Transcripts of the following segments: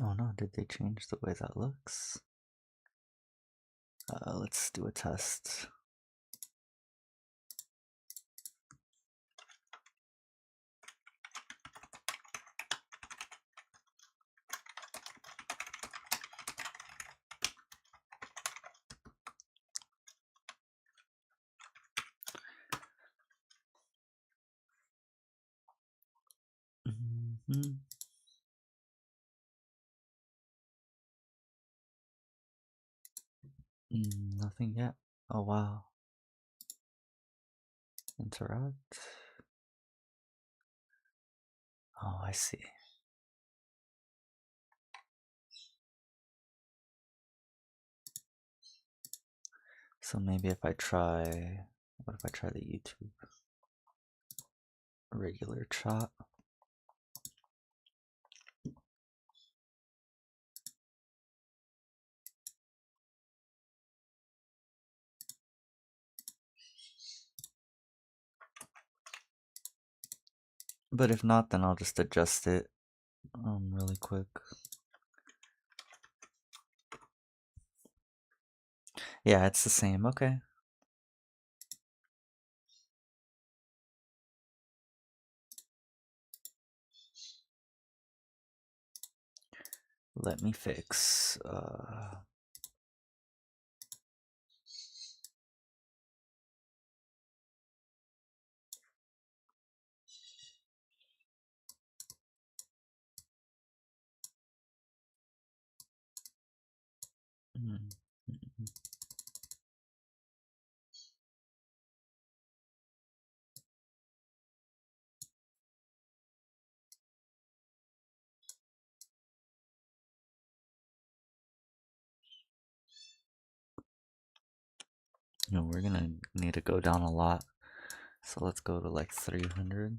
Oh no, did they change the way that looks? Let's do a test. Nothing yet. Oh wow. Interact. Oh, I see. So maybe if I try, what if I try the YouTube regular chat? But if not, then I'll just adjust it really quick. Yeah, it's the same. Okay. Let me fix. No, we're gonna need to go down a lot. So let's go to like 300.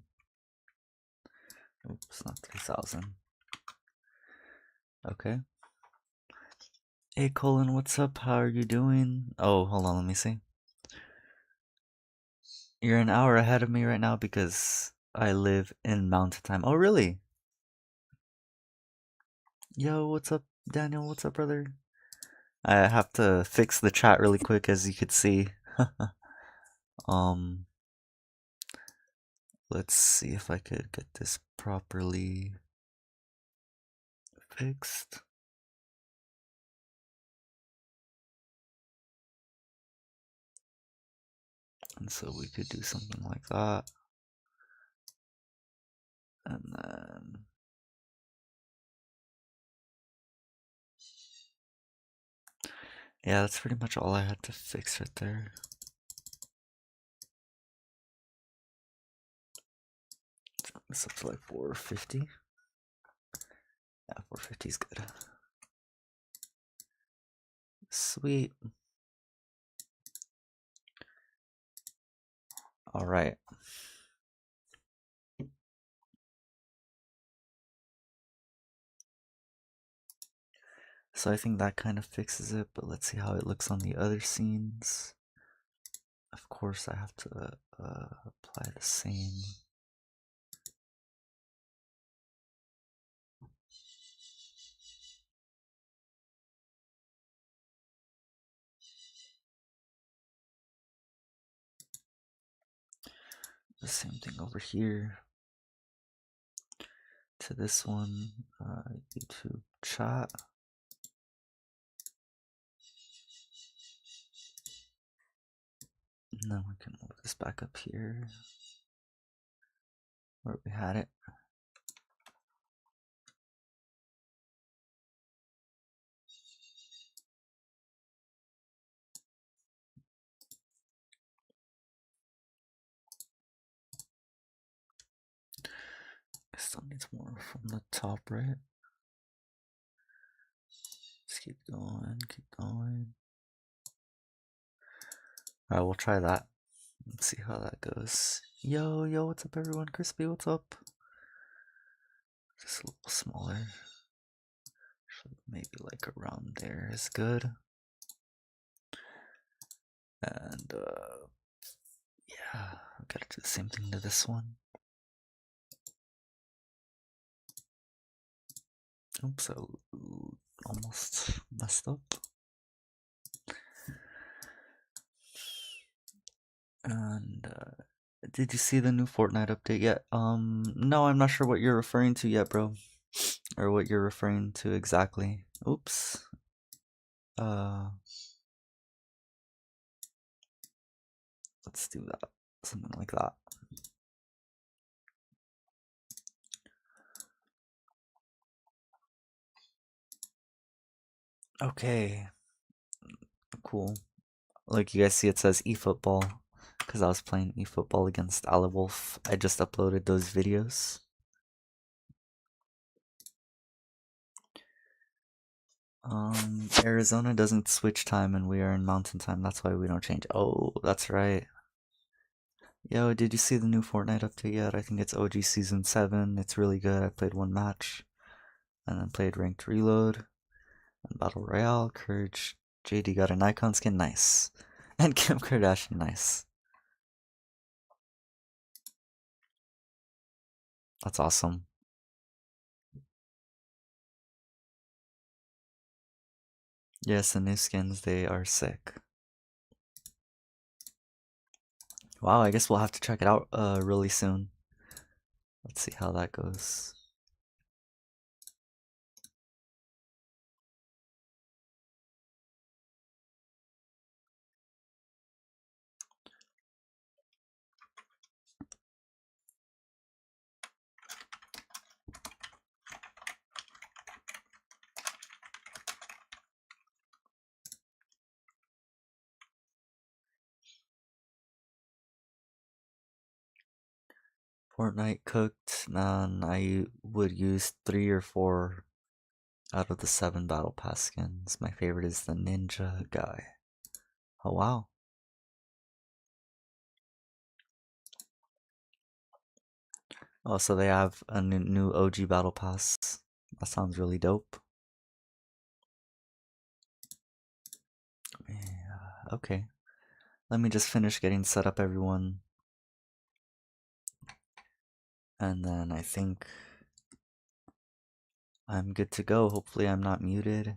Oops, not 3,000. Okay. Hey Colin, what's up? How are you doing? Oh, hold on, let me see. You're an hour ahead of me right now because I live in Mountain Time. Oh, really? Yo, what's up, Daniel? What's up, brother? I have to fix the chat really quick, as you could see. um, let's see if I could get this properly fixed. And so we could do something like that. And then yeah, that's pretty much all I had to fix right there. Turn this up to like 450. Yeah, 450 is good. Sweet. All right. So I think that kind of fixes it, but let's see how it looks on the other scenes. Of course, I have to apply the same. The same thing over here to this one, YouTube chat. And then we can move this back up here where we had it. Still needs more from the top, right? Let's keep going, keep going. Alright, we'll try that. Let's see how that goes. Yo, yo, what's up everyone? Crispy, what's up? Just a little smaller. Maybe like around there is good. And yeah, I've got to do the same thing to this one. Oops, I almost messed up. And did you see the new Fortnite update yet? No, I'm not sure what you're referring to yet, bro. Or what you're referring to exactly. Oops. Let's do that. Something like that. Okay. Cool. Like you guys see, it says eFootball because I was playing eFootball against ASwolenColon. I just uploaded those videos. Arizona doesn't switch time and we are in mountain time. That's why we don't change. Oh, that's right. Yo, did you see the new Fortnite update yet? I think it's OG Season 7. It's really good. I played one match and then played Ranked Reload and Battle Royale. Courage. JD got an icon skin. Nice. And Kim Kardashian. Nice. That's awesome. Yes, the new skins, they are sick. Wow, I guess we'll have to check it out really soon. Let's see how that goes. Fortnite cooked, man, I would use 3 or 4 out of the 7 battle pass skins. My favorite is the ninja guy. Oh wow. Oh, so they have a new OG battle pass. That sounds really dope. Yeah, okay. Let me just finish getting set up, everyone. And then I think I'm good to go. Hopefully I'm not muted.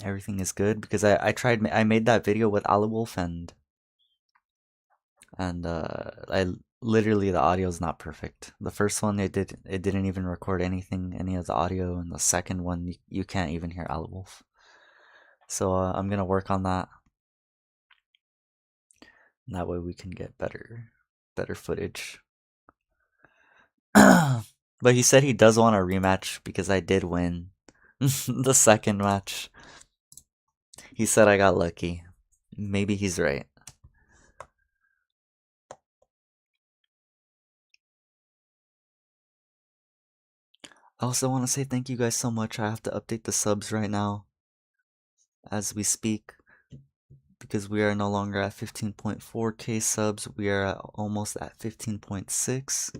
Everything is good because I made that video with ASwolenColon and I literally the audio is not perfect. The first one it didn't even record any of the audio, and the second one you can't even hear ASwolenColon. So I'm gonna work on that. And that way we can get better footage. But he said he does want a rematch because I did win the second match. He said I got lucky. Maybe he's right. I also want to say thank you guys so much. I have to update the subs right now as we speak because we are no longer at 15.4k subs. We are almost at 15.6.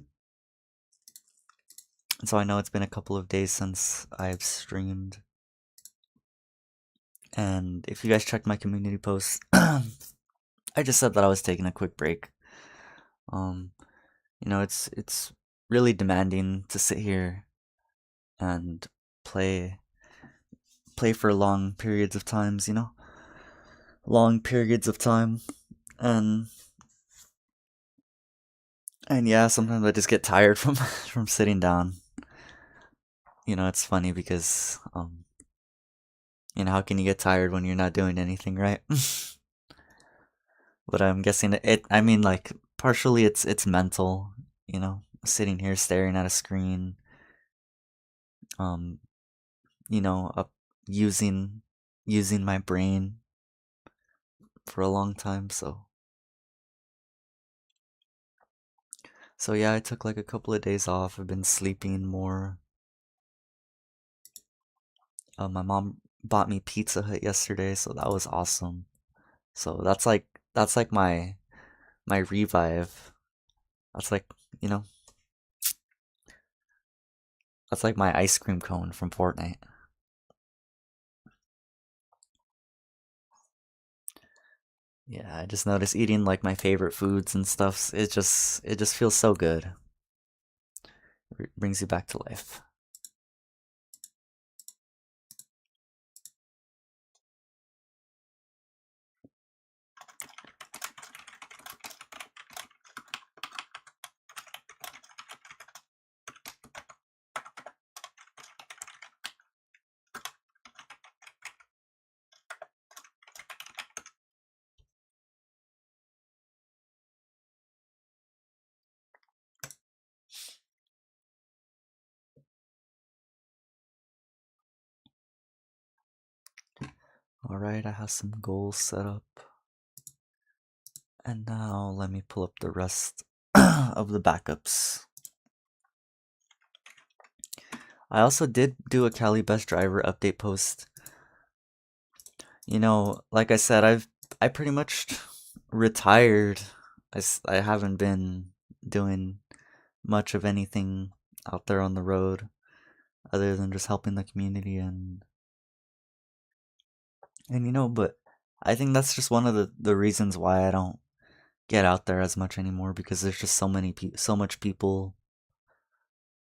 And so I know it's been a couple of days since I've streamed. And if you guys checked my community post, I just said that I was taking a quick break. You know, it's really demanding to sit here and play for long periods of times, you know? Long periods of time. And yeah, sometimes I just get tired from from sitting down. You know, it's funny because you know, how can you get tired when you're not doing anything, right? But I'm guessing I mean, like, partially it's mental, you know, sitting here staring at a screen, you know, using my brain for a long time, so yeah, I took like a couple of days off. I've been sleeping more. My mom bought me Pizza Hut yesterday, so that was awesome. So that's like my revive. That's like, you know, that's like my ice cream cone from Fortnite. Yeah, I just noticed eating like my favorite foods and stuff. It just feels so good. It brings you back to life. Alright, I have some goals set up. And now let me pull up the rest of the backups. I also did do a Cali Best Driver update post. You know, like I said, I pretty much retired. I haven't been doing much of anything out there on the road other than just helping the community and you know, but I think that's just one of the reasons why I don't get out there as much anymore, because there's just so much people,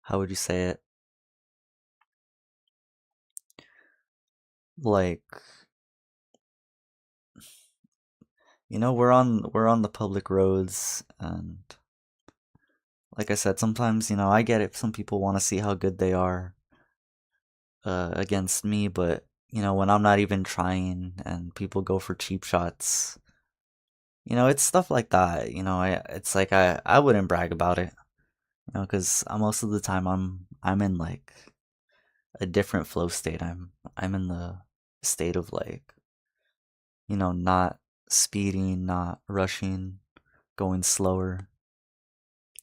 how would you say it? Like, you know, we're on the public roads, and like I said, sometimes, you know, I get it, some people want to see how good they are against me, but you know, when I'm not even trying and people go for cheap shots, you know, it's stuff like that. You know, it's like I wouldn't brag about it, you know, because most of the time I'm in like a different flow state. I'm in the state of like, you know, not speeding, not rushing, going slower,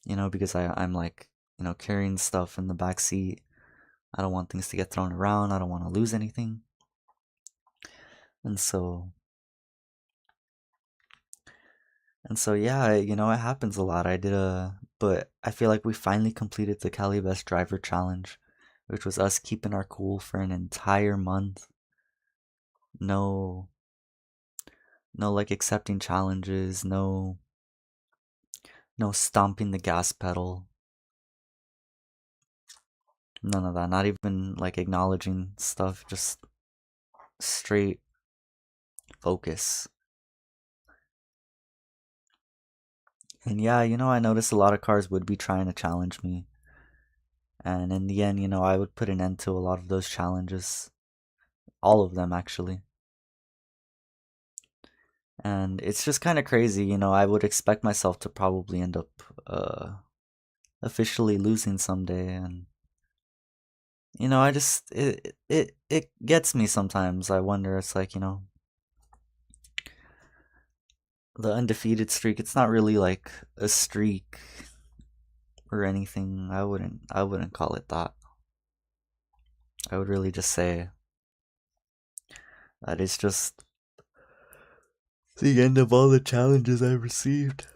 you know, because I'm like, you know, carrying stuff in the back seat. I don't want things to get thrown around. I don't want to lose anything. And so yeah, you know, it happens a lot. But I feel like we finally completed the Cali Best Driver Challenge, which was us keeping our cool for an entire month. No, no, like accepting challenges, no stomping the gas pedal, none of that. Not even like acknowledging stuff, just straight focus. And yeah, you know, I noticed a lot of cars would be trying to challenge me. And in the end, you know, I would put an end to a lot of those challenges. All of them, actually. And it's just kind of crazy, you know, I would expect myself to probably end up officially losing someday. And, you know, it gets me sometimes. I wonder, it's like, you know, the undefeated streak, it's not really like a streak or anything. I wouldn't call it that. I would really just say that it's just the end of all the challenges I've received.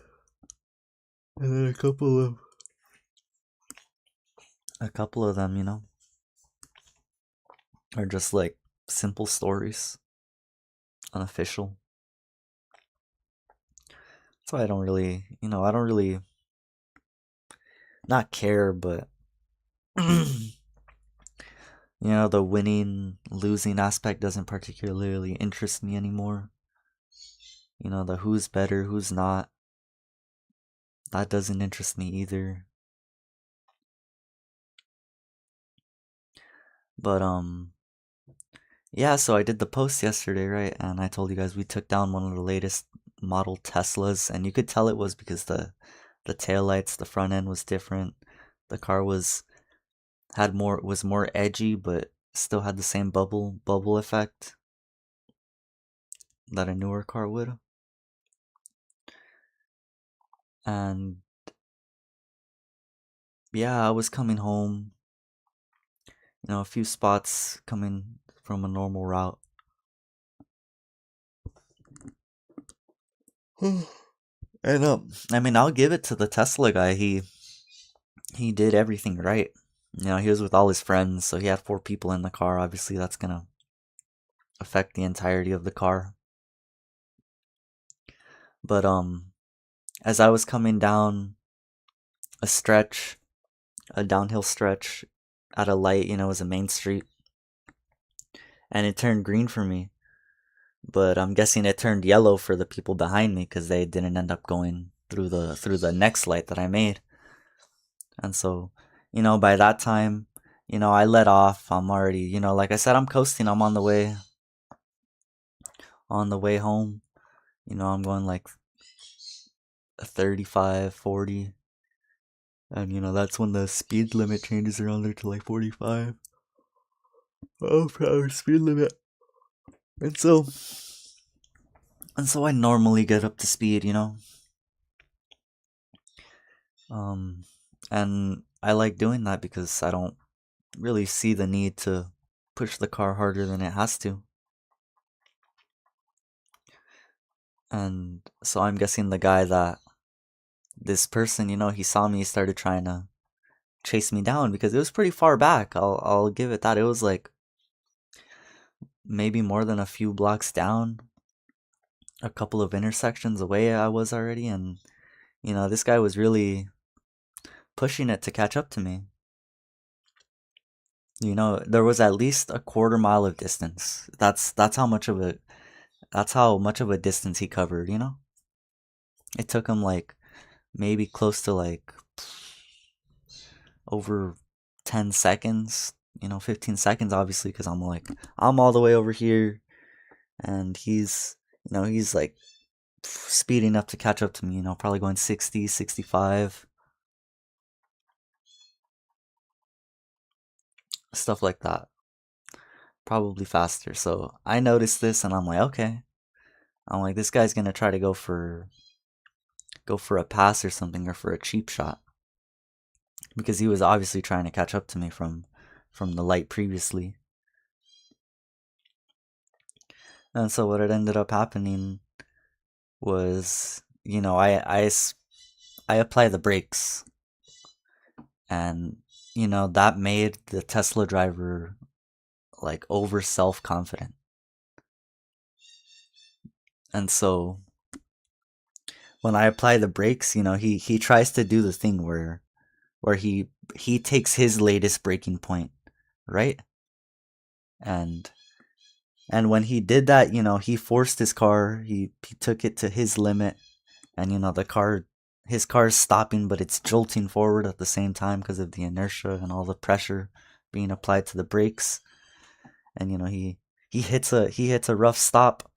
And then a couple of them, you know, are just like simple stories, unofficial. That's why I don't really, you know, I don't really not care, but you know, the winning losing aspect doesn't particularly interest me anymore. You know, the who's better, who's not, that doesn't interest me either. But yeah, so I did the post yesterday, right? And I told you guys we took down one of the latest model Teslas, and you could tell it was because the tail lights, the front end was different. The car was more edgy, but still had the same bubble effect that a newer car would. And yeah, I was coming home, you know, a few spots coming from a normal route. And I mean, I'll give it to the Tesla guy. He did everything right. You know, he was with all his friends, so he had 4 people in the car. Obviously, that's gonna affect the entirety of the car. But as I was coming down a stretch, a downhill stretch at a light, you know, it was a main street, and it turned green for me. But I'm guessing it turned yellow for the people behind me because they didn't end up going through the next light that I made. And so, you know, by that time, you know, I let off. I'm already, you know, like I said, I'm coasting. I'm on the way home. You know, I'm going like 35, 40. And, you know, that's when the speed limit changes around there to like 45. Oh, power speed limit. And so I normally get up to speed, you know. Um, and I like doing that because I don't really see the need to push the car harder than it has to. And so I'm guessing the guy that this person, you know, he saw me, started trying to chase me down because it was pretty far back. I'll give it that. It was like maybe more than a few blocks down, a couple of intersections away I was already, and you know, this guy was really pushing it to catch up to me. You know, there was at least a quarter mile of distance. That's how much of a distance he covered, you know? It took him like maybe close to like over 10 seconds, you know, 15 seconds obviously cuz I'm all the way over here and he's, you know, he's like speeding up to catch up to me, you know, probably going 60, 65, stuff like that. Probably faster. So I noticed this and I'm like, okay. I'm like, this guy's gonna try to go for a pass or something or for a cheap shot. Because he was obviously trying to catch up to me from the light previously. And so what had ended up happening was, you know, I apply the brakes and you know, that made the Tesla driver like over self-confident. And so when I apply the brakes, you know, he tries to do the thing where he takes his latest breaking point, right? And when he did that, you know, he forced his car, he took it to his limit, and you know, his car's stopping, but it's jolting forward at the same time because of the inertia and all the pressure being applied to the brakes. And you know, he hits a rough stop,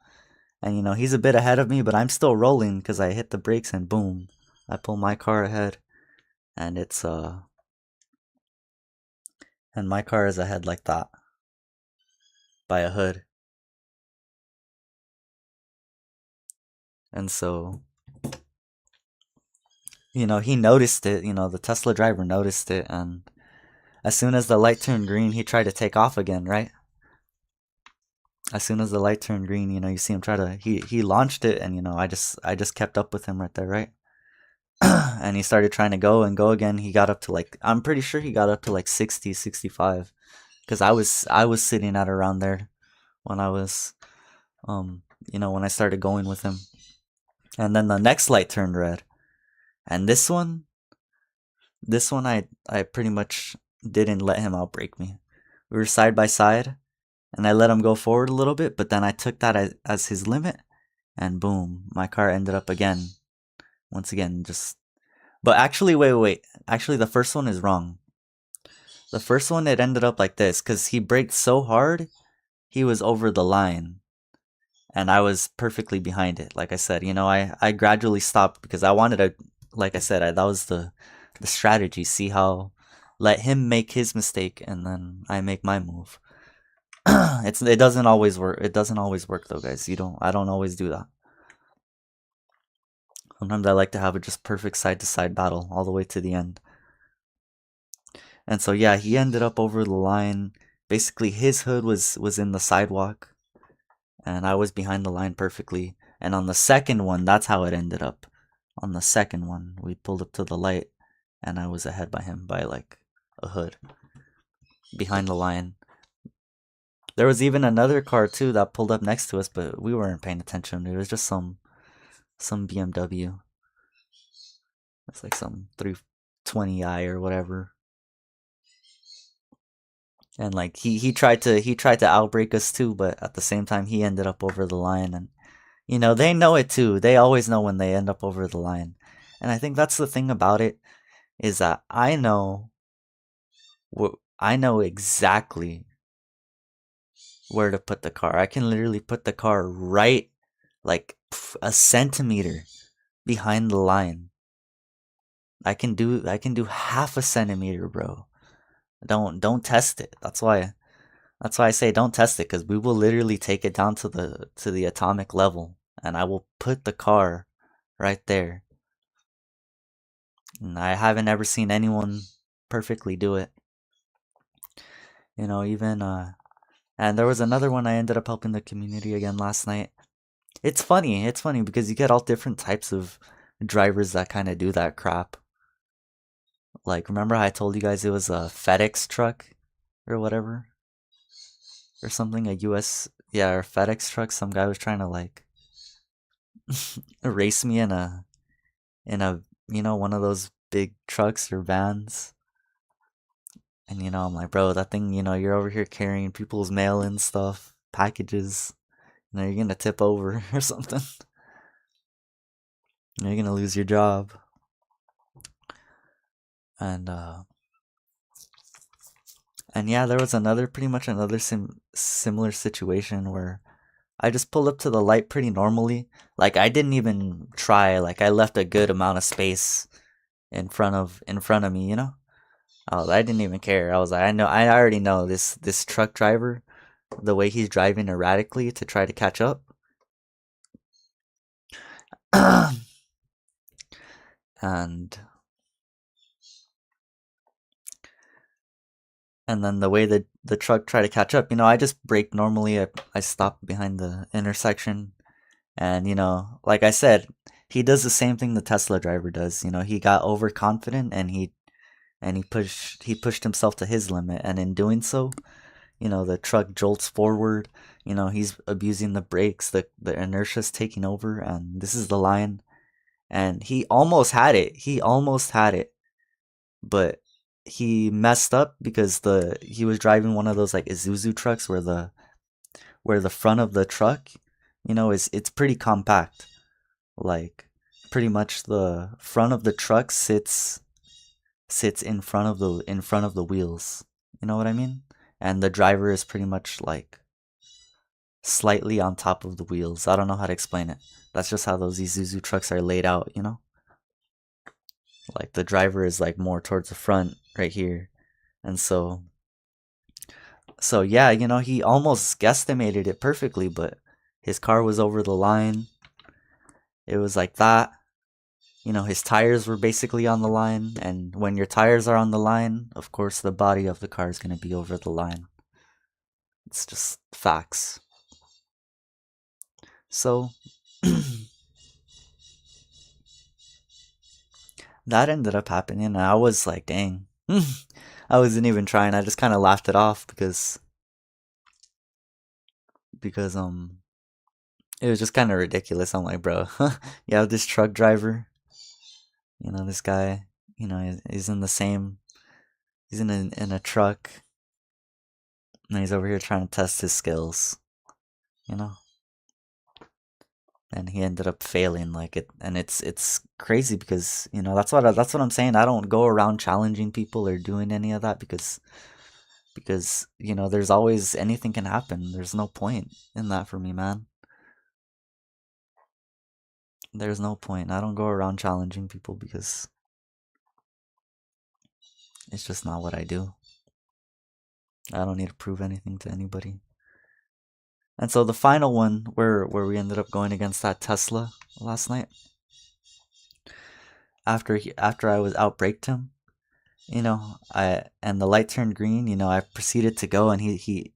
and you know, he's a bit ahead of me, but I'm still rolling because I hit the brakes and boom, I pull my car ahead, and and my car is ahead like that by a hood. And so, you know, he noticed it, you know, the Tesla driver noticed it, and as soon as the light turned green, he tried to take off again, right? As soon as the light turned green, you know, you see him try to he launched it, and you know, I just kept up with him right there, right? And he started trying to go and go again. He got up to like, I'm pretty sure he got up to like 60, 65 because I was sitting at around there when I was you know, when I started going with him. And then the next light turned red. And this one I pretty much didn't let him outbrake me. We were side by side and I let him go forward a little bit, but then I took that as his limit and boom, my car ended up again. Once again, just but actually wait. Actually the first one is wrong. The first one it ended up like this cuz he braked so hard, he was over the line. And I was perfectly behind it. Like I said, you know, I gradually stopped because I wanted to, like I said, that was the strategy. See how, let him make his mistake and then I make my move. It doesn't always work. It doesn't always work though, guys. I don't always do that. Sometimes I like to have a just perfect side to side battle all the way to the end. And so yeah, he ended up over the line. Basically, his hood was in the sidewalk and I was behind the line perfectly. And on the second one, that's how it ended up. On the second one, we pulled up to the light, and I was ahead by him by like a hood behind the line. There was even another car too that pulled up next to us, but we weren't paying attention. It was just some BMW. It's like some 320i or whatever. And like he tried to outbrake us too, but at the same time he ended up over the line. And you know, they know it too. They always know when they end up over the line. And I think that's the thing about it is that I know exactly where to put the car. I can literally put the car right like a centimeter behind the line. I can do half a centimeter, bro. Don't test it. That's why That's why I say don't test it, because we will literally take it down to the atomic level, and I will put the car right there. And I haven't ever seen anyone perfectly do it. You know, even and there was another one I ended up helping the community again last night. It's funny. It's funny because you get all different types of drivers that kind of do that crap. Like, remember how I told you guys it was a FedEx truck or whatever? Or something, a US, yeah, or FedEx truck. Some guy was trying to like race me in a one of those big trucks or vans. And I'm like, bro, that thing, you're over here carrying people's mail and stuff, packages. You're gonna tip over or something. You're gonna lose your job. And yeah, there was pretty much another similar situation where I just pulled up to the light pretty normally. Like I didn't even try. Like I left a good amount of space in front of me. I didn't even care. I was like, I already know this truck driver, the way he's driving erratically to try to catch up. and then the way that the truck tried to catch up, I just brake normally. I stopped behind the intersection, and like I said, he does the same thing the Tesla driver does. He got overconfident and he pushed himself to his limit, and in doing so, the truck jolts forward. He's abusing the brakes, the inertia's taking over, and this is the line. And he almost had it. But he messed up because he was driving one of those like Isuzu trucks where the front of the truck, it's pretty compact. Like pretty much the front of the truck sits in front of the wheels. You know what I mean? And the driver is pretty much like slightly on top of the wheels. I don't know how to explain it. That's just how those Isuzu trucks are laid out, Like the driver is like more towards the front right here. And so yeah, he almost guesstimated it perfectly, but his car was over the line. It was like that. His tires were basically on the line, and when your tires are on the line, of course the body of the car is going to be over the line. It's just facts. So that ended up happening, and I was like, dang. I wasn't even trying. I just kind of laughed it off because it was just kind of ridiculous. I'm like, bro, you have this truck driver, this guy, he's in the same, he's in a truck, and he's over here trying to test his skills, and he ended up failing like it, and it's crazy because that's what I'm saying. I don't go around challenging people or doing any of that because there's always anything can happen. There's no point in that for me, man. There's no point. I don't go around challenging people because it's just not what I do. I don't need to prove anything to anybody. And so the final one where we ended up going against that Tesla last night, after I was outbraked him, and the light turned green, I proceeded to go, and he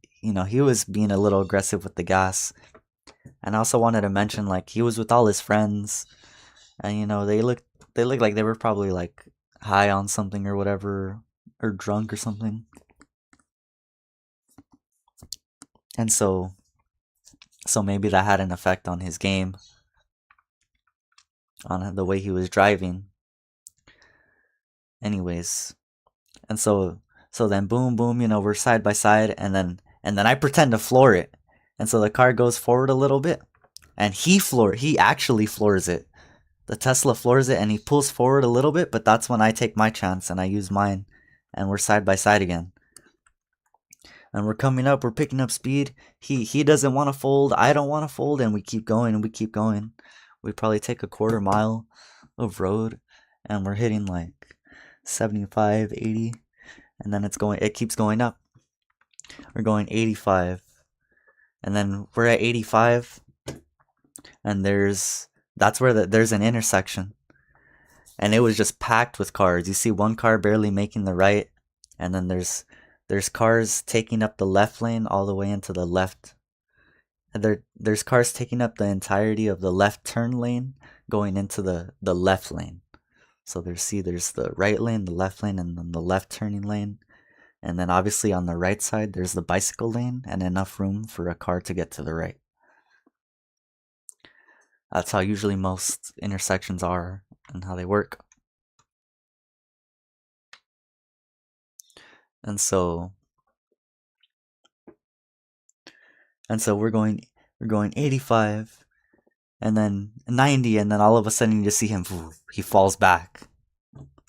was being a little aggressive with the gas. And I also wanted to mention, like, he was with all his friends, and they looked like they were probably like high on something or whatever, or drunk or something. And so maybe that had an effect on his game, on the way he was driving. Anyways, and so then boom, we're side by side, and then I pretend to floor it, and so the car goes forward a little bit, and he actually floors it. The Tesla floors it, and he pulls forward a little bit, but that's when I take my chance and I use mine, and we're side by side again. And we're coming up, we're picking up speed. He doesn't want to fold, I don't want to fold, and we keep going and we keep going. We probably take a quarter mile of road, and we're hitting like 75, 80, and then it keeps going up. We're going 85. And then we're at 85. And that's where there's an intersection. And it was just packed with cars. You see one car barely making the right. And then there's cars taking up the left lane all the way into the left. And there's cars taking up the entirety of the left turn lane going into the left lane. So there's the right lane, the left lane, and then the left turning lane. And then obviously on the right side, there's the bicycle lane and enough room for a car to get to the right. That's how usually most intersections are and how they work. And so we're going 85 and then 90, and then all of a sudden you just see him, he falls back.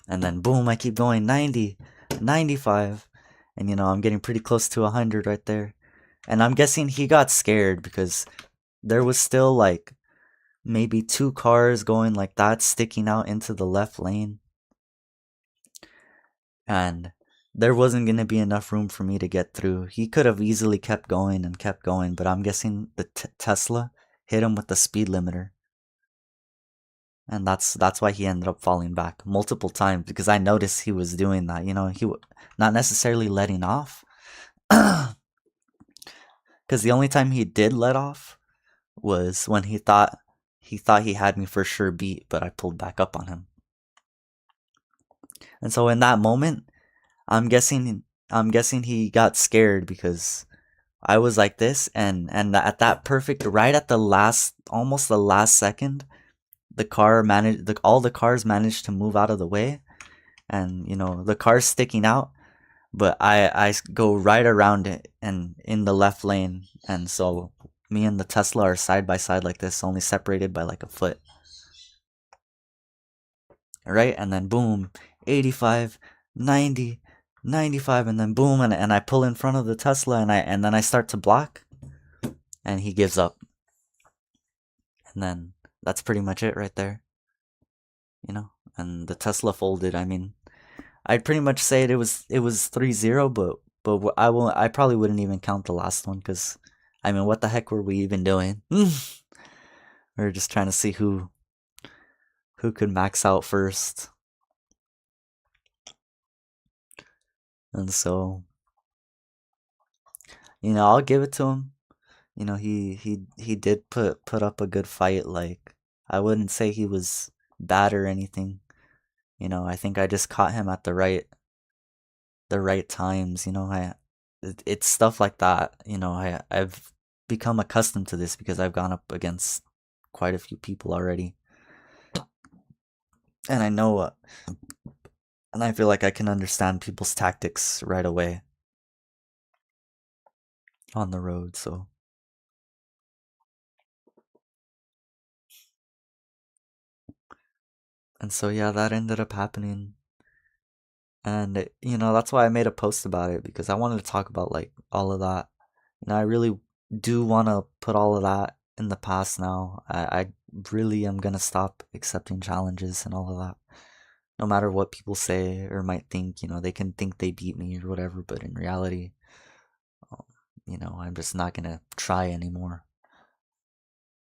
And then boom, I keep going 90, 95, and I'm getting pretty close to 100 right there. And I'm guessing he got scared because there was still like maybe 2 cars going like that sticking out into the left lane. And there wasn't going to be enough room for me to get through. He could have easily kept going, but I'm guessing the Tesla hit him with the speed limiter. And that's why he ended up falling back multiple times, because I noticed he was doing that. He not necessarily letting off. Because the only time he did let off was when he thought he had me for sure beat, but I pulled back up on him. And so in that moment, I'm guessing he got scared because I was like this, and at that perfect, right at almost the last second, all the cars managed to move out of the way, and the car's sticking out, but I go right around it and in the left lane, and so me and the Tesla are side by side like this, only separated by like a foot. Right? And then boom, 85, 90, 95, and then boom, and I pull in front of the Tesla, and then I start to block, and he gives up. And then that's pretty much it right there. And the Tesla folded. I mean, I'd pretty much say it was 3-0, but I probably wouldn't even count the last one, because I mean, what the heck were we even doing? We were just trying to see who could max out first. And so, I'll give it to him. He did put up a good fight. Like, I wouldn't say he was bad or anything. I think I just caught him at the right times. It's stuff like that. I've become accustomed to this because I've gone up against quite a few people already, and I know, and I feel like I can understand people's tactics right away on the road. And so yeah, that ended up happening. And that's why I made a post about it, because I wanted to talk about like all of that. I really do want to put all of that in the past now. I really am gonna stop accepting challenges and all of that. No matter what people say or might think, they can think they beat me or whatever, but in reality, I'm just not gonna try anymore.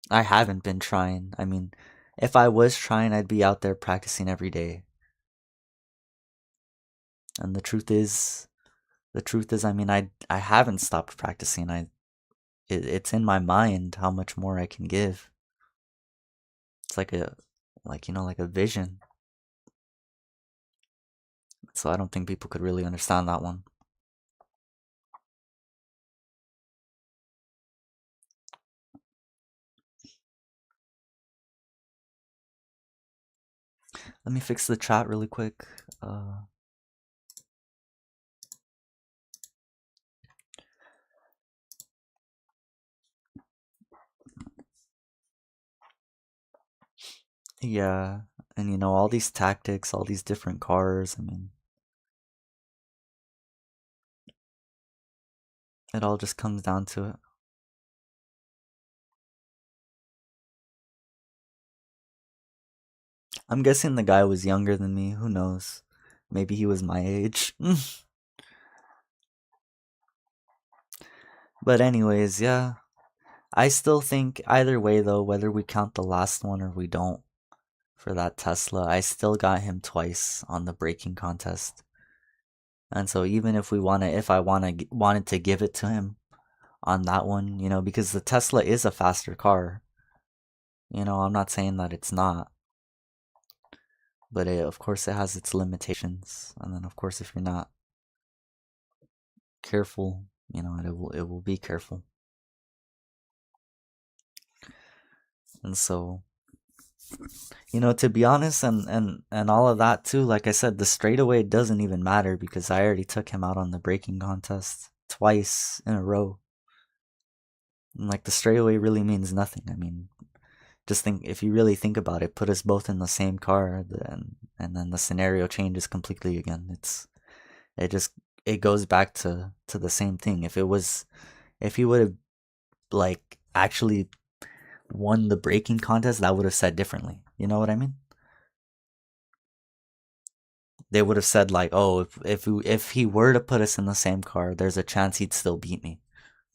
I haven't been trying. I mean, if I was trying, I'd be out there practicing every day. And the truth is, I mean, I haven't stopped practicing. It's in my mind how much more I can give. It's like like a vision. So I don't think people could really understand that one. Let me fix the chat really quick. Yeah, and all these tactics, all these different cars, I mean, it all just comes down to it. I'm guessing the guy was younger than me, who knows? Maybe he was my age. But anyways, yeah. I still think either way though, whether we count the last one or we don't for that Tesla, I still got him twice on the braking contest. And so even if if I wanted to give it to him on that one, because the Tesla is a faster car. I'm not saying that it's not, but of course it has its limitations. And then of course if you're not careful, it will be careful. And so, to be honest, and all of that too, like I said, the straightaway doesn't even matter because I already took him out on the braking contest twice in a row. And like the straightaway really means nothing. I mean, just think if you really think about it, put us both in the same car, and then the scenario changes completely again. It just it goes back to the same thing. If he would have like actually won the braking contest, that would have said differently. You know what I mean? They would have said like, "Oh, if he were to put us in the same car, there's a chance he'd still beat me."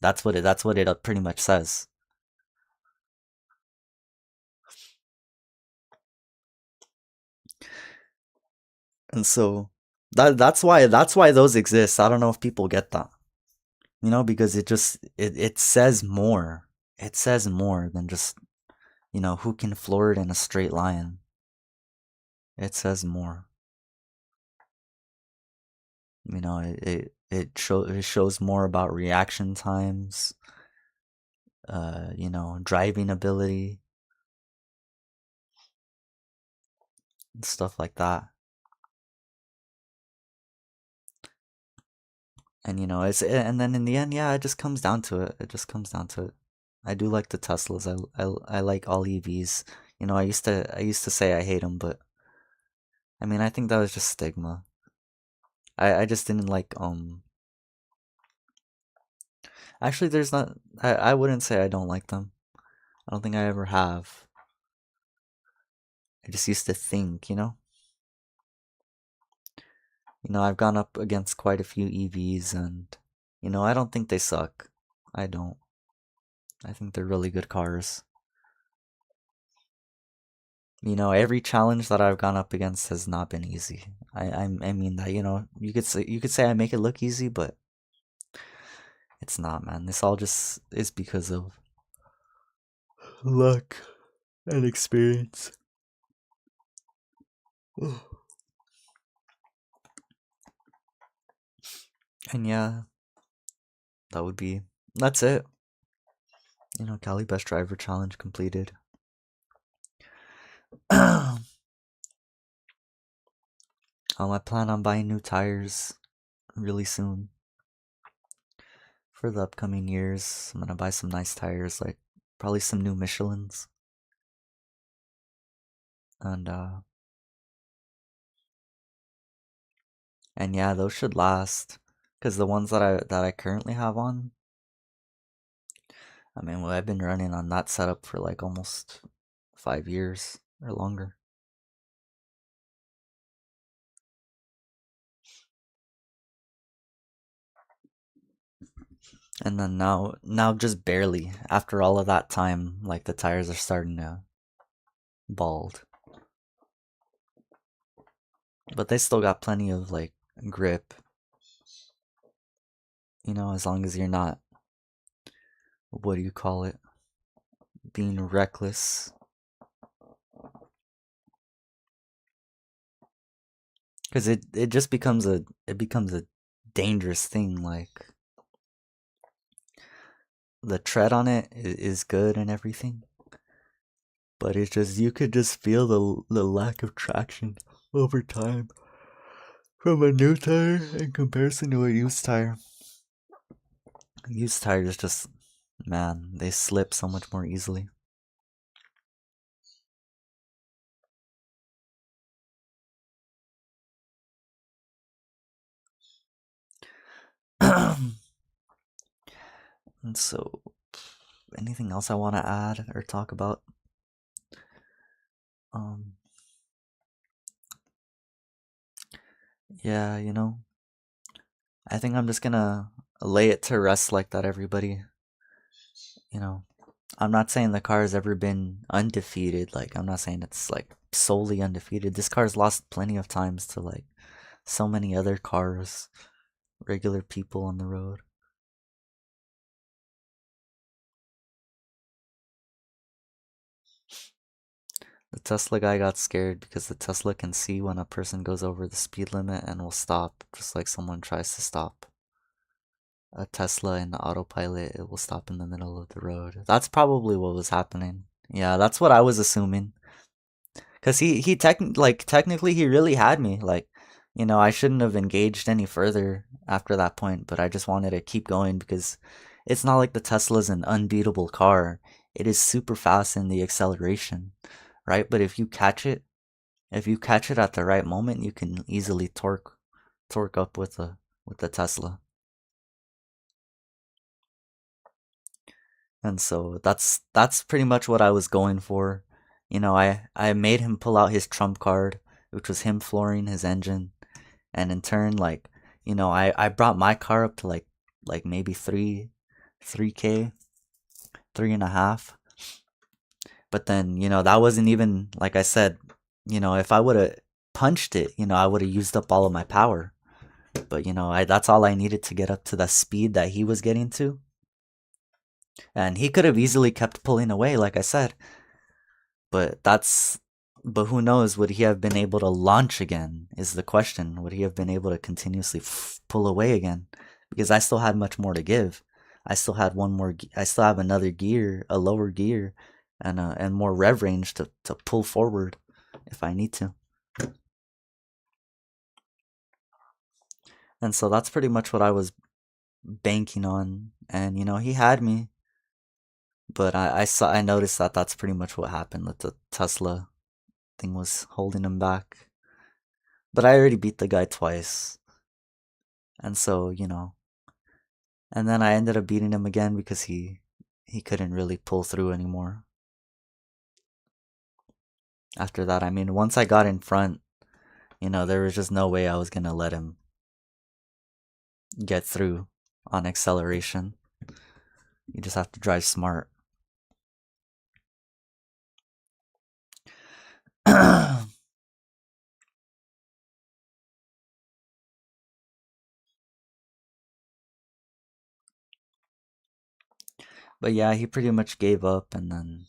That's what it pretty much says. And so that's why those exist. I don't know if people get that. Because it says more. It says more than just, who can floor it in a straight line. It says more. It shows more about reaction times, driving ability, and stuff like that. And and then in the end, yeah, it just comes down to it. It just comes down to it. I do like the Teslas. I like all EVs. I used to say I hate them, but I mean, I think that was just stigma. I just didn't like Actually, there's not. I wouldn't say I don't like them. I don't think I ever have. I just used to think, I've gone up against quite a few EVs, and I don't think they suck. I don't. I think they're really good cars. Every challenge that I've gone up against has not been easy. I mean that, you could say I make it look easy, but it's not, man. This all just is because of luck and experience. And yeah, that's it. Cali Best Driver Challenge completed. I plan on buying new tires really soon for the upcoming years. I'm gonna buy some nice tires, like probably some new Michelins, and yeah, those should last. Cause the ones that I currently have on, I mean, well, I've been running on that setup for like almost 5 years or longer. And then now just barely after all of that time, like the tires are starting to bald, but they still got plenty of like grip. As long as you're not, what do you call it, being reckless. Because it just becomes a dangerous thing. Like the tread on it is good and everything, but it's just you could just feel the lack of traction over time from a new tire in comparison to a used tire. Used tires just, man, they slip so much more easily. And so, anything else I want to add or talk about? Um, yeah, I think I'm just gonna lay it to rest like that, everybody. You know, I'm not saying the car has ever been undefeated. Like, I'm not saying it's like solely undefeated. This car's lost plenty of times to like so many other cars, regular people on the road. The Tesla guy got scared because the Tesla can see when a person goes over the speed limit and will stop, just like someone tries to stop a Tesla in the autopilot. It will stop in the middle of the road. That's probably what was happening. Yeah, that's what I was assuming. Cause technically he really had me. Like, I shouldn't have engaged any further after that point, but I just wanted to keep going because it's not like the Tesla's an unbeatable car. It is super fast in the acceleration, right? But if you catch it at the right moment, you can easily torque up with the Tesla. And so that's pretty much what I was going for. I made him pull out his trump card, which was him flooring his engine, and in turn, like, I brought my car up to like maybe 3K, 3.5. But then, that wasn't even, like I said, if I would have punched it, I would have used up all of my power. But that's all I needed to get up to the speed that he was getting to. And he could have easily kept pulling away, like I said. But who knows? Would he have been able to launch again? Is the question. Would he have been able to continuously pull away again? Because I still had much more to give. I still had one more. I still have another gear, a lower gear, and more rev range to pull forward if I need to. And so that's pretty much what I was banking on. And he had me, but I noticed that that's pretty much what happened. That the Tesla thing was holding him back. But I already beat the guy twice. And so, and then I ended up beating him again because he couldn't really pull through anymore. After that, I mean, once I got in front, there was just no way I was going to let him get through on acceleration. You just have to drive smart. But yeah, he pretty much gave up, and then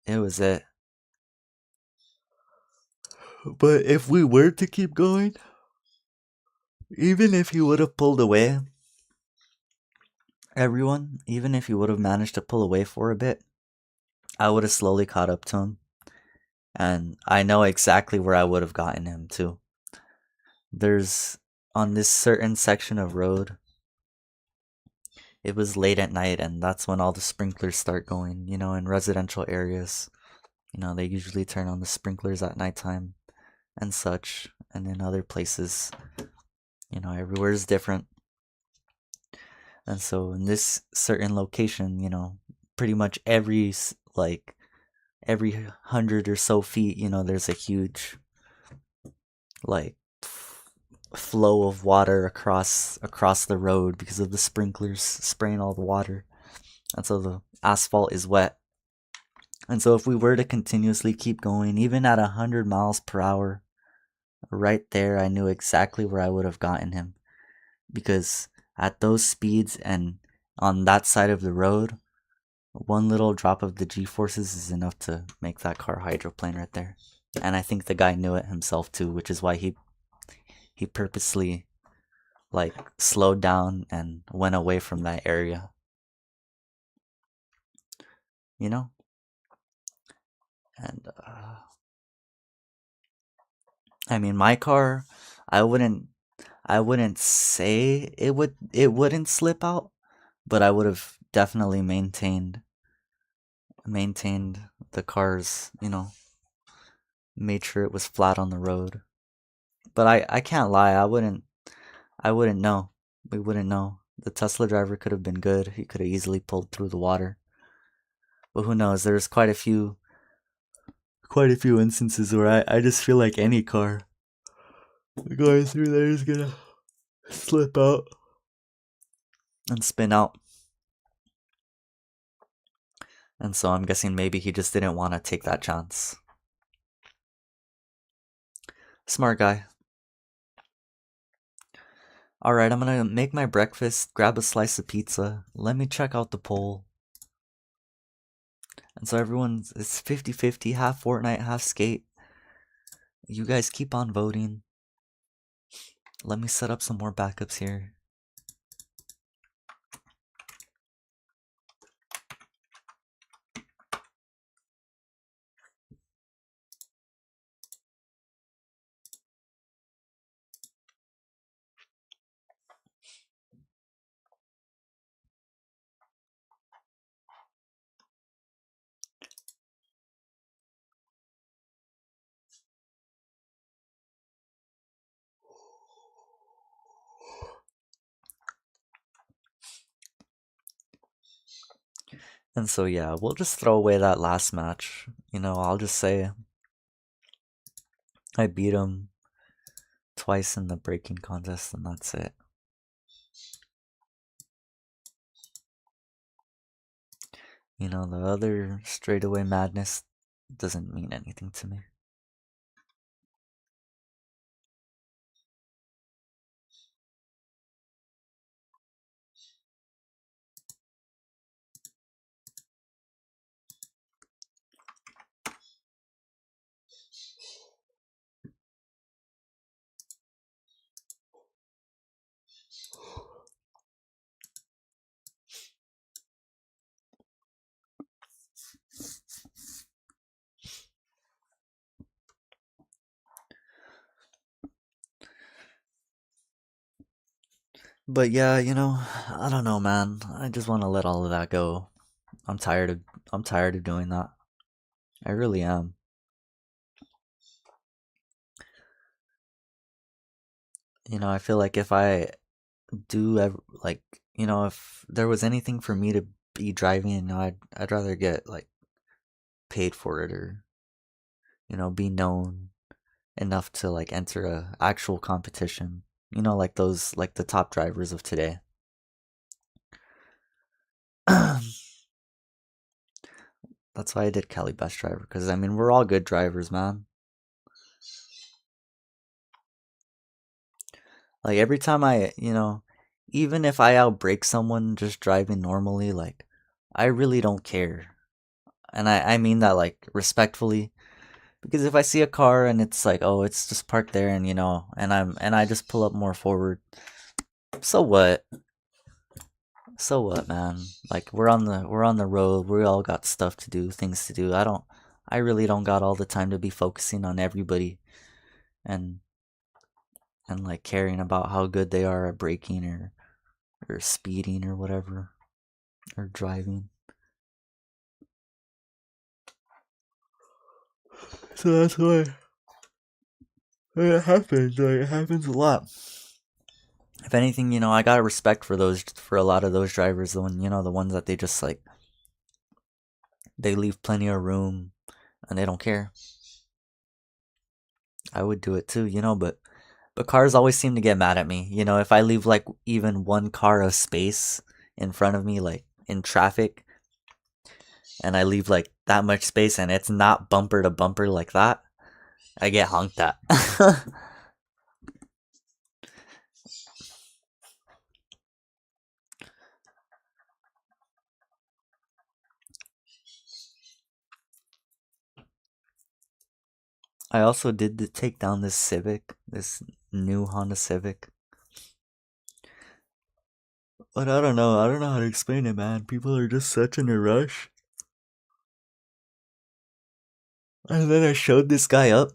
it was it. But if we were to keep going, even if he would have pulled away, even if he would have managed to pull away for a bit, I would have slowly caught up to him. And I know exactly where I would have gotten him too. There's on this certain section of road, it was late at night, and that's when all the sprinklers start going. In residential areas, they usually turn on the sprinklers at nighttime and such. And in other places, everywhere is different. And so in this certain location, pretty much every 100 or so feet, there's a huge like flow of water across the road because of the sprinklers spraying all the water. And so the asphalt is wet. And so if we were to continuously keep going, even at 100 miles per hour, right there, I knew exactly where I would have gotten him. Because at those speeds and on that side of the road, one little drop of the G-forces is enough to make that car hydroplane right there. And I think the guy knew it himself too, which is why he purposely slowed down and went away from that area. And I mean, my car, I wouldn't say it wouldn't slip out, but I would have definitely maintained the cars, made sure it was flat on the road. But I can't lie, I wouldn't know. We wouldn't know. The Tesla driver could have been good. He could have easily pulled through the water. But who knows? There's quite a few instances where I just feel like any car going through there is gonna slip out. and spin out. And so I'm guessing maybe he just didn't want to take that chance. Smart guy. Alright, I'm gonna make my breakfast, grab a slice of pizza. Let me check out the poll. And so it's 50-50, half Fortnite, half skate. You guys keep on voting. Let me set up some more backups here. And so yeah, we'll just throw away that last match. You know, I'll just say I beat him twice in the breaking contest and that's it. You know, the other straightaway madness doesn't mean anything to me. But yeah, you know, I don't know, man. I just want to let all of that go. I'm tired of doing that. I really am. You know, I feel like if I do ever, like, you know, if there was anything for me to be driving, you know, I'd rather get like paid for it or, you know, be known enough to like enter a actual competition. You know, like those like the top drivers of today. That's why I did Cali Best Driver, because I mean we're all good drivers, man. Like every time you know, even if I outbrake someone just driving normally, like I really don't care. And I mean that like respectfully. Because if I see a car and it's like, oh, it's just parked there and you know, and I just pull up more forward, so what? So what, man? Like we're on the road. We all got stuff to do, things to do. I really don't got all the time to be focusing on everybody and like caring about how good they are at braking or speeding or whatever or driving. So that's why it happens. Like it happens a lot. If anything, you know, I got respect for a lot of those drivers. The one, you know, the ones that they just like they leave plenty of room and they don't care. I would do it too, you know, but cars always seem to get mad at me. You know, if I leave like even one car of space in front of me, like in traffic, and I leave like that much space and it's not bumper to bumper like that, I get honked at. I also did take down this Civic, this new Honda Civic. But I don't know. I don't know how to explain it, man. People are just such in a rush. And then I showed this guy up.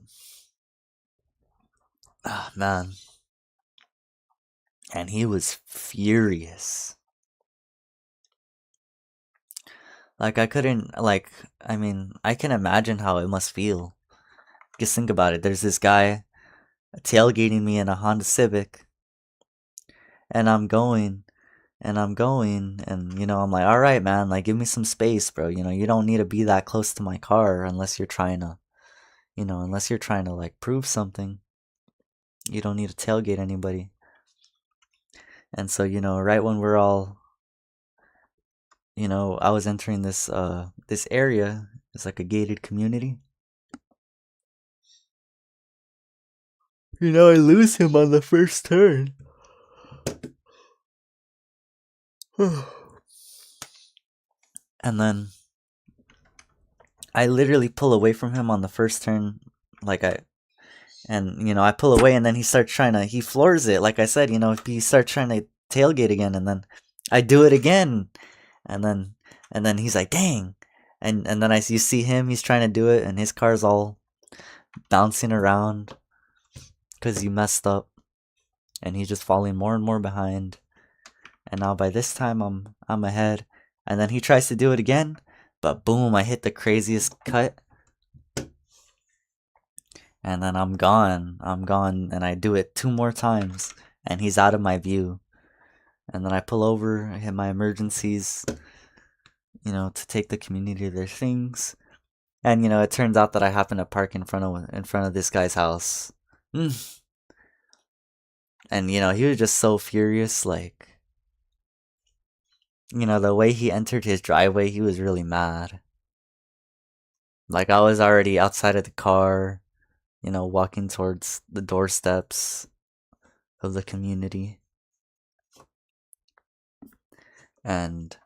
Ah, man. And he was furious. Like, I couldn't, like, I mean, I can imagine how it must feel. Just think about it. There's this guy tailgating me in a Honda Civic. And I'm going. And you know, I'm like, all right, man, like, give me some space, bro. You know, you don't need to be that close to my car unless you're trying to, you know, unless you're trying to, like, prove something. You don't need to tailgate anybody. And so, you know, right when we're all I was entering this area. It's like a gated community. I lose him on the first turn. And then I literally pull away from him on the first turn, like I pull away, and then he floors it. Like I said, he starts trying to tailgate again, and then I do it again, and then he's like, dang, and then you see him, he's trying to do it, and his car's all bouncing around because you messed up, and he's just falling more and more behind, and now by this time I'm ahead, and then he tries to do it again, but boom, I hit the craziest cut. And then I'm gone, and I do it 2 more times, and he's out of my view. And then I pull over, I hit my emergencies, to take the community to their things. And it turns out that I happen to park in front of this guy's house. And he was just so furious, like, the way he entered his driveway, he was really mad. Like, I was already outside of the car, walking towards the doorsteps of the community. And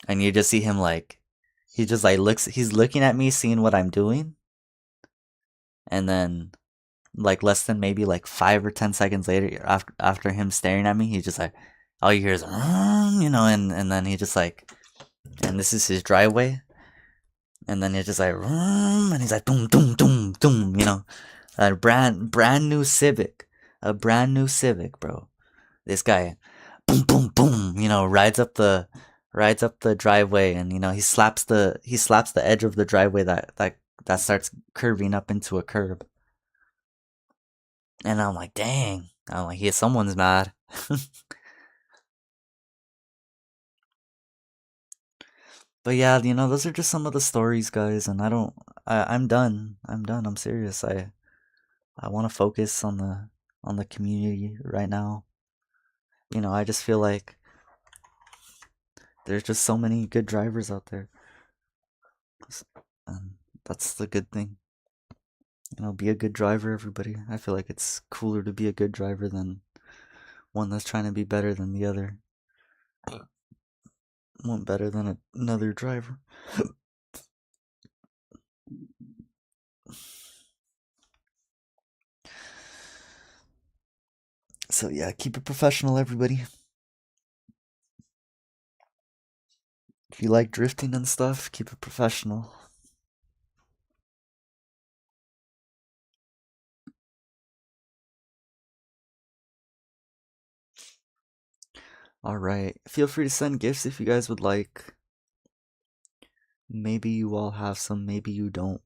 you just see him, like, he just like he's looking at me, seeing what I'm doing, and then like less than maybe like 5 or 10 seconds later, after him staring at me, he's just like, all you hear is and then he just like, and this is his driveway, and then it's just like, and he's like, boom, boom, boom, boom, a brand new Civic, bro. This guy, boom, boom, boom, rides up the driveway, and he slaps the edge of the driveway that starts curving up into a curb. And I'm like, dang. I'm like, yeah, someone's mad. But yeah, those are just some of the stories, guys, and I'm done. I'm serious. I want to focus on the community right now. I just feel like there's just so many good drivers out there. And that's the good thing. Be a good driver, everybody. I feel like it's cooler to be a good driver than one that's trying to be better than the other. One better than another driver. So yeah, keep it professional, everybody. If you like drifting and stuff, keep it professional. Alright, feel free to send gifts if you guys would like. Maybe you all have some, maybe you don't.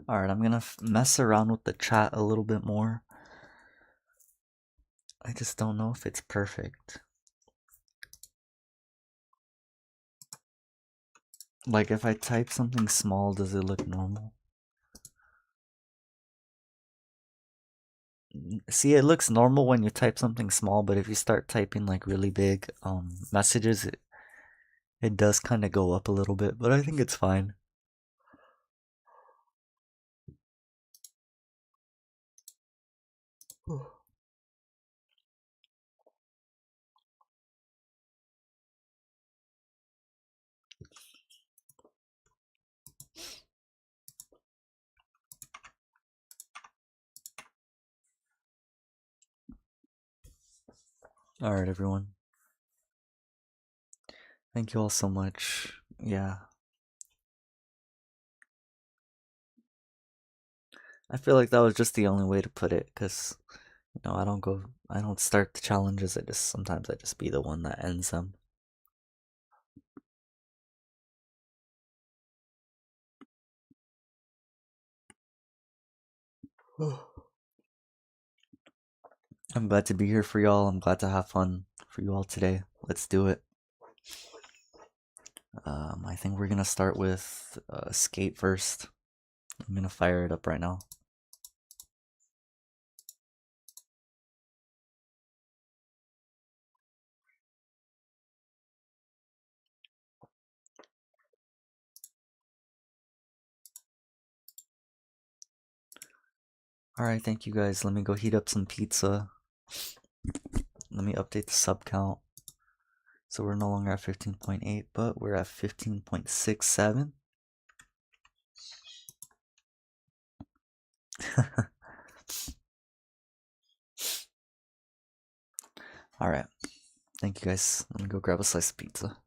Alright, I'm gonna mess around with the chat a little bit more. I just don't know if it's perfect. Like, if I type something small, does it look normal? See, it looks normal when you type something small, but if you start typing like really big messages, it does kind of go up a little bit, but I think it's fine. Alright, everyone. Thank you all so much. Yeah. I feel like that was just the only way to put it, because, I don't start the challenges, sometimes I just be the one that ends them. I'm glad to be here for y'all. I'm glad to have fun for you all today. Let's do it. I think we're gonna start with skate first. I'm gonna fire it up right now. Alright, thank you guys. Let me go heat up some pizza. Let me update the sub count. So we're no longer at 15.8, but we're at 15.67. Alright, thank you guys. Let me go grab a slice of pizza.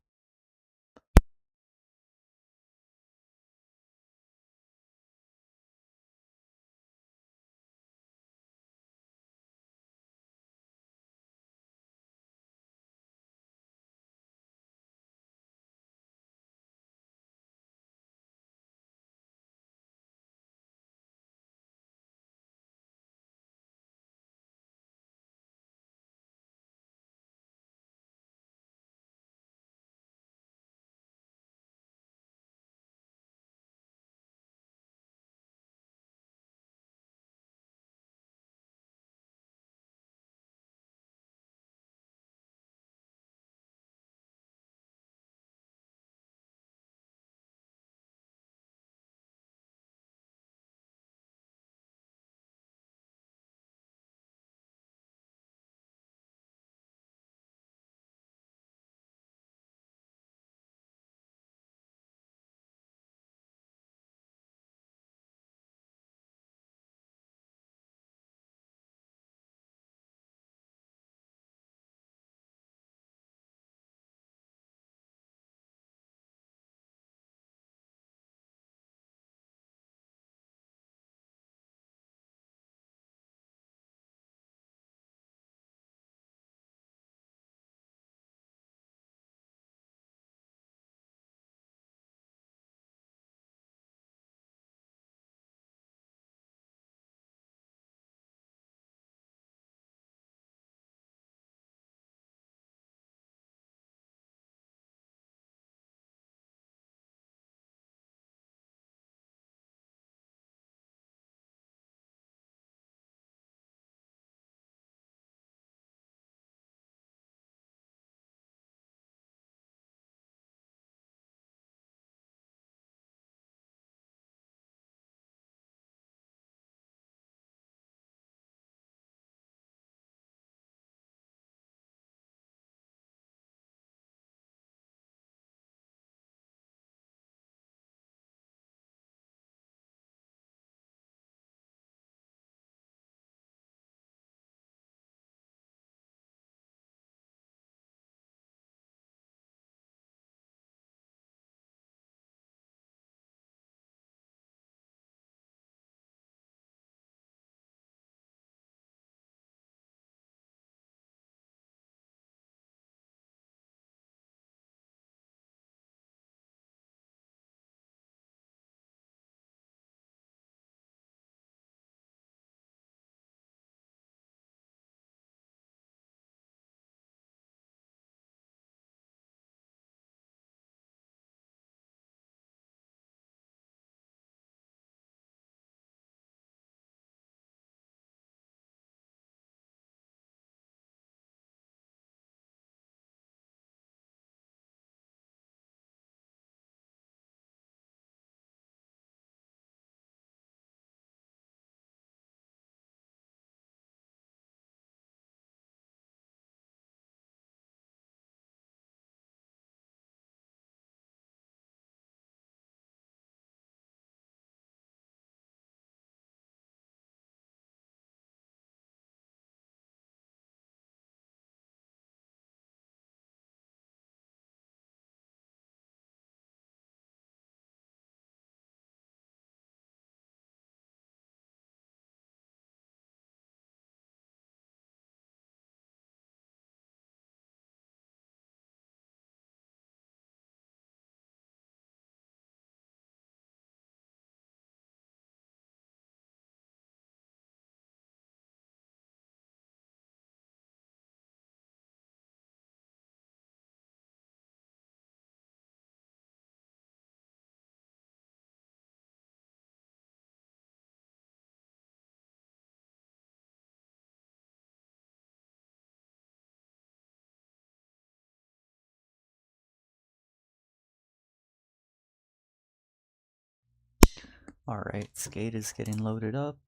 Alright, skate is getting loaded up.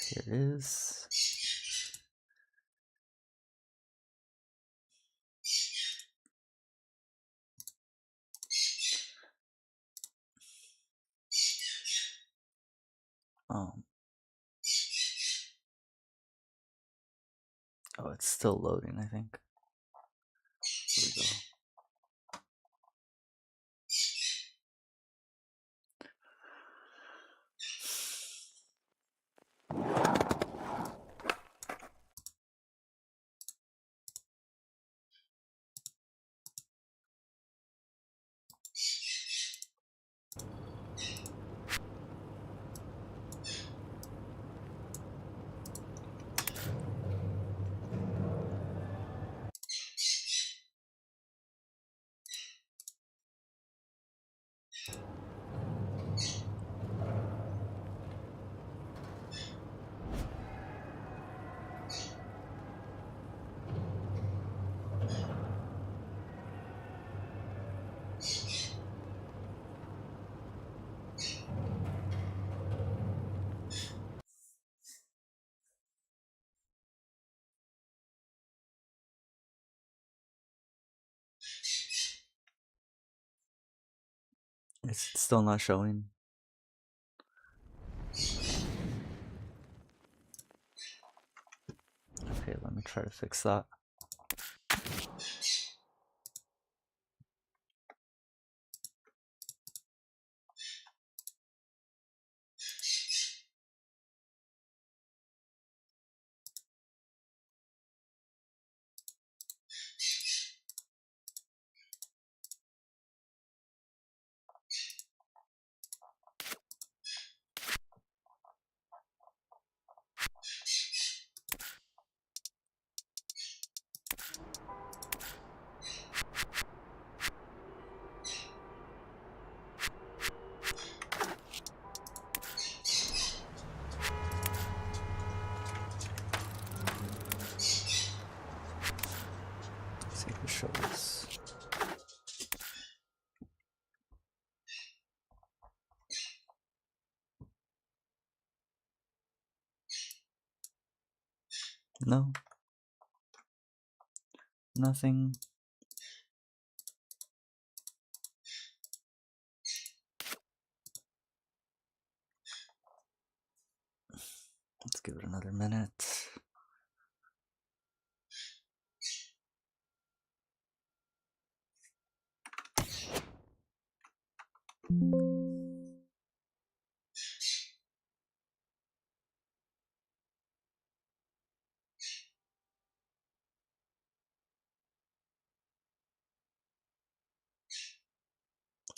Here it is. Oh, it's still loading, I think. Here we go. It's still not showing. Okay, let me try to fix that. See if it shows. No. Nothing. Let's give it another minute.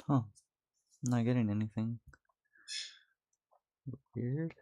Huh. I'm not getting anything. Weird.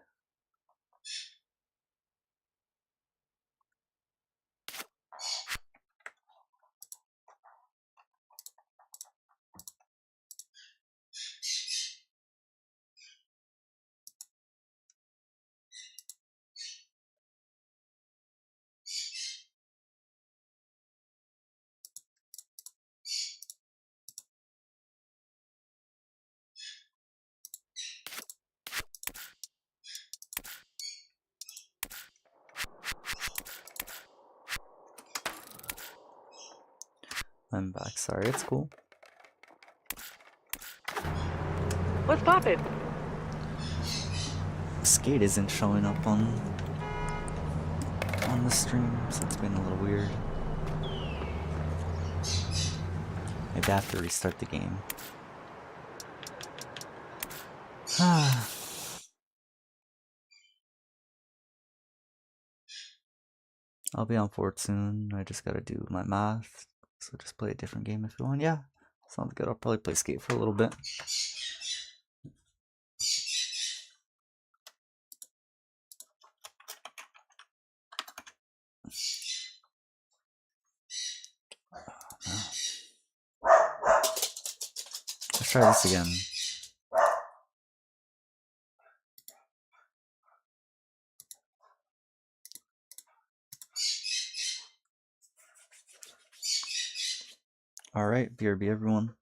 I'm back. Sorry, it's cool. What's poppin'? Skate isn't showing up on the stream, so it's been a little weird. Maybe I have to restart the game. I'll be on Fort soon. I just gotta do my math. So just play a different game if you want. Yeah, sounds good. I'll probably play skate for a little bit. Let's try this again. Alright, BRB everyone.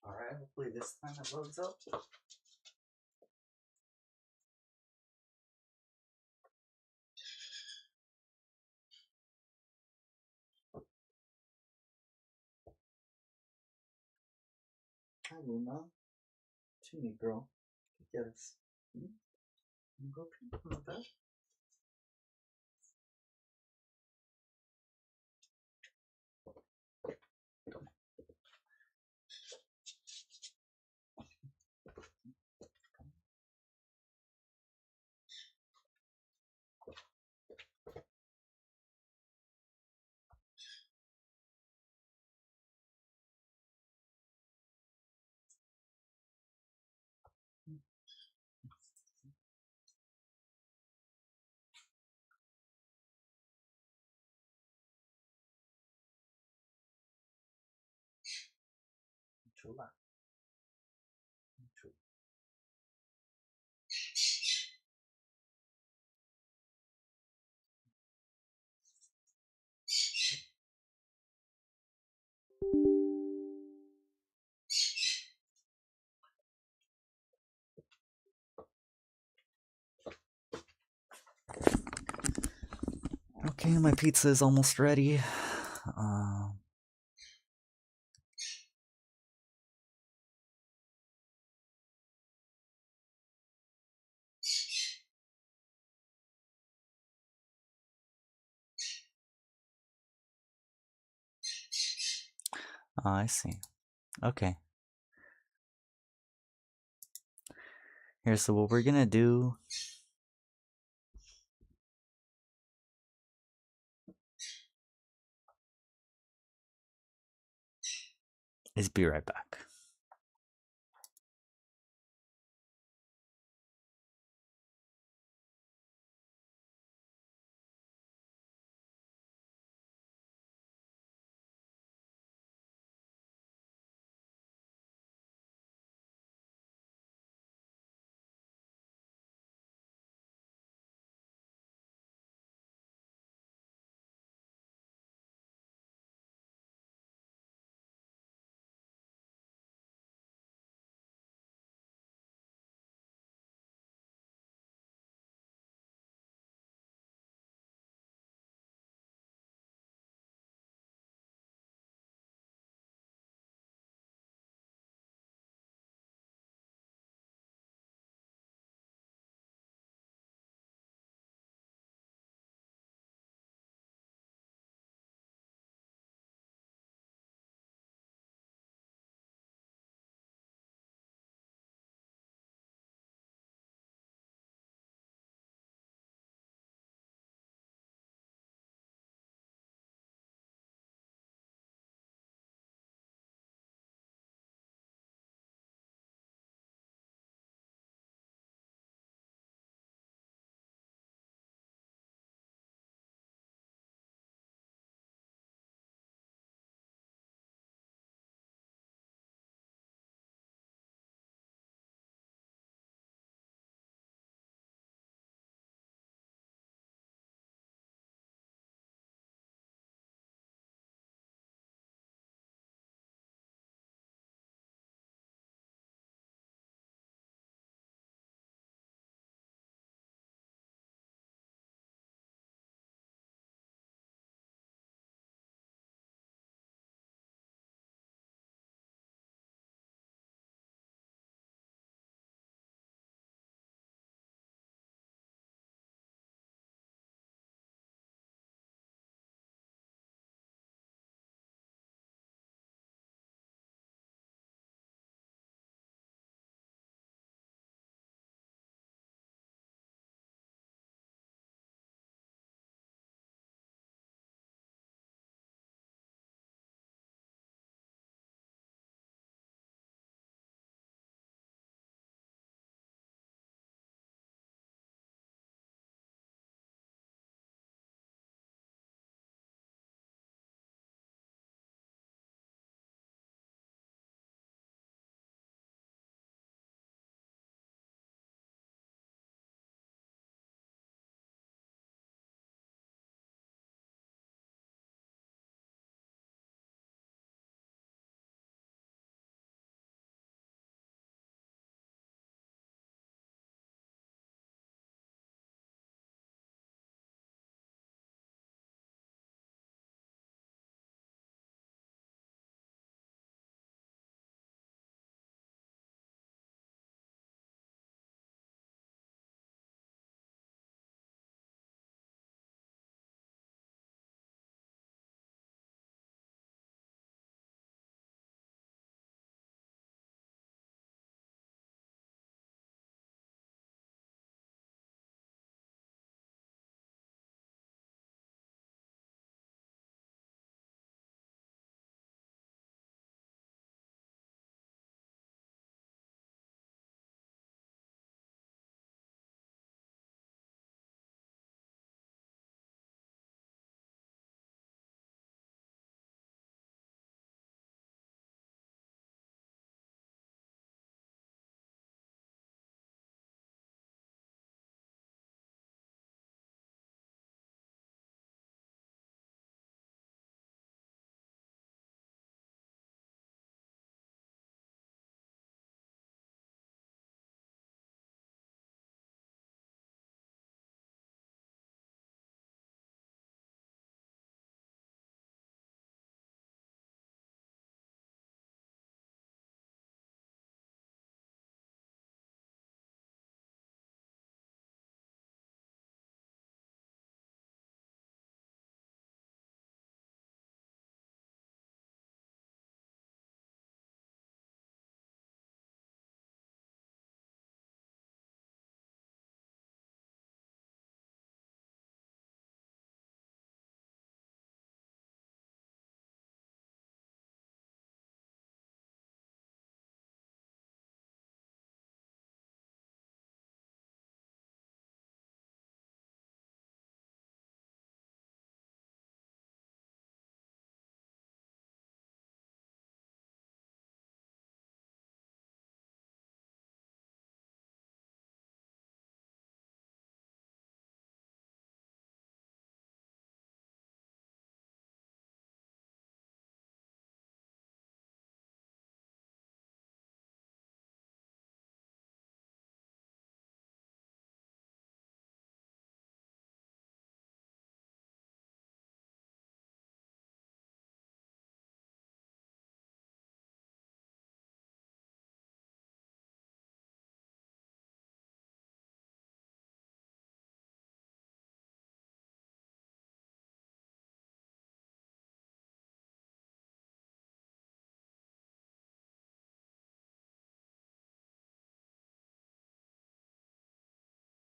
Alright, hopefully this time it loads up. Hi Luna. To me, girl. Yes. You go pee on the bed? Chula. Chula. Okay, my pizza is almost ready. I see. Okay. Here, so what we're gonna do is be right back.